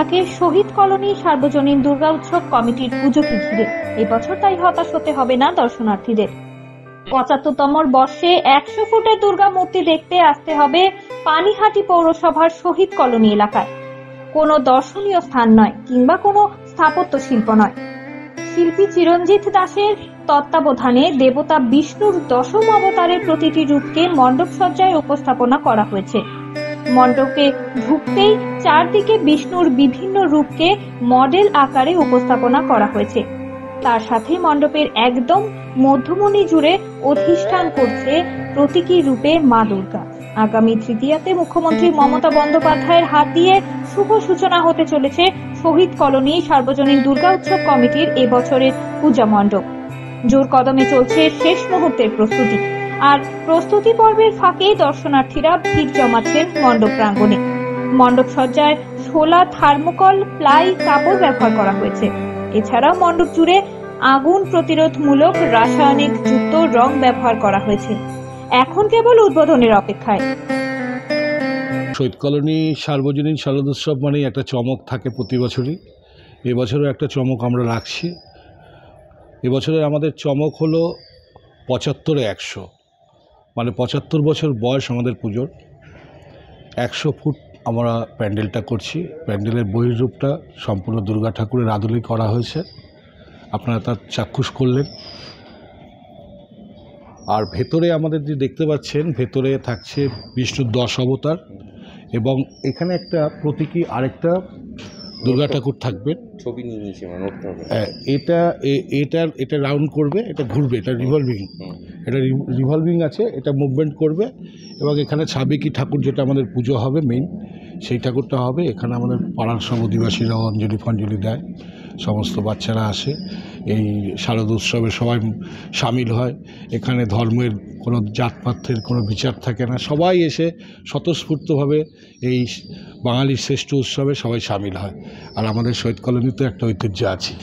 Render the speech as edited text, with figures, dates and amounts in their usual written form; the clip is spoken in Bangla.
থাকে শহীদ কলোনি সার্বজনীন দুর্গা উৎসব কমিটির পুজোকে ঘিরে। এবছর তাই হতাশ হতে হবে না দর্শনার্থীদের। ৭৫তম বর্ষে ১০০ ফুটের দুর্গা মূর্তি দেখতে আসতে হবে পানিহাটি পৌরসভার শহীদ কলোনি এলাকায়। কোনো দর্শনীয় স্থান নয় কিংবা কোনো স্থাপত্য শিল্প নয়। শিল্পী চিরঞ্জিত দাসের তত্ত্বাবধানে দেবতা বিষ্ণুর দশম অবতারের প্রতিটি রূপকে মণ্ডপ সজ্জায় উপস্থাপনা করা হয়েছে। মণ্ডপে ঢুকতেই চারদিকে বিষ্ণুর বিভিন্ন রূপকে মডেল আকারে উপস্থাপনা করা হয়েছে। তার সাথে মণ্ডপের একদম মধ্যমণি জুড়ে অধিষ্ঠান করছে প্রতীকী রূপে মা দুর্গা। আগামী তৃতীয়াতে মুখ্যমন্ত্রী মমতা বন্দ্যোপাধ্যায়ের হাত দিয়ে শুভ সূচনা হতে চলেছে শহীদ কলোনি সার্বজনীন দুর্গা উৎসব কমিটির এবছরের পূজা মণ্ডপ। জোর কদমে চলছে শেষ মুহূর্তের প্রস্তুতি, আর প্রস্তুতি পর্বের ফাঁকে দর্শনার্থীরা ভিড় জমাচ্ছেন মণ্ডপ প্রাঙ্গণে। মণ্ডপ সজ্জায় শোলা, থার্মোকল, প্লাই, কাপড় ব্যবহার করা হয়েছে। এছাড়াও মণ্ডপ জুড়ে আগুন প্রতিরোধমূলক রাসায়নিক যুক্ত রং ব্যবহার করা হয়েছে। এখন কেবল উদ্বোধনের অপেক্ষায়। শহীদ কলোনি সার্বজনীন শারদোৎসব মানেই একটা চমক থাকে প্রতি বছরই। এবছরও একটা চমক আমরা রাখছি। এবছরের আমাদের চমক হলো ৭৫-১০০, মানে ৭৫ বছর বয়স আমাদের পুজোর। ১০০ ফুট আমরা প্যান্ডেলটা করছি। প্যান্ডেলের বহির্রূপটা সম্পূর্ণ দুর্গা ঠাকুরের আদলেই করা হয়েছে, আপনারা তার চাক্ষুষ করলেন। আর ভেতরে আমাদের যে দেখতে পাচ্ছেন, ভেতরে থাকছে বিষ্ণুর ১০ অবতার, এবং এখানে একটা প্রতীকী আরেকটা দুর্গা ঠাকুর থাকবে। ছবি নিয়ে নিয়েছে, এটা রাউন্ড করবে, এটা ঘুরবে, এটা রিভলভিং আছে, এটা মুভমেন্ট করবে। এবং এখানে সাবেকি ঠাকুর, যেটা আমাদের পুজো হবে মেইন, সেই ঠাকুরটা হবে। এখানে আমাদের পাড়ার সব অধিবাসীরা অঞ্জলি দেয়, সমস্ত বাচ্চারা আসে, এই শারদ উৎসবে সবাই সামিল হয়। এখানে ধর্মের কোনো জাতপাতের কোনো বিচার থাকে না, সবাই এসে স্বতঃস্ফূর্তভাবে এই বাঙালির শ্রেষ্ঠ উৎসবে সবাই সামিল হয়। আর আমাদের শহীদ কলোনিতে একটা ঐতিহ্য আছে।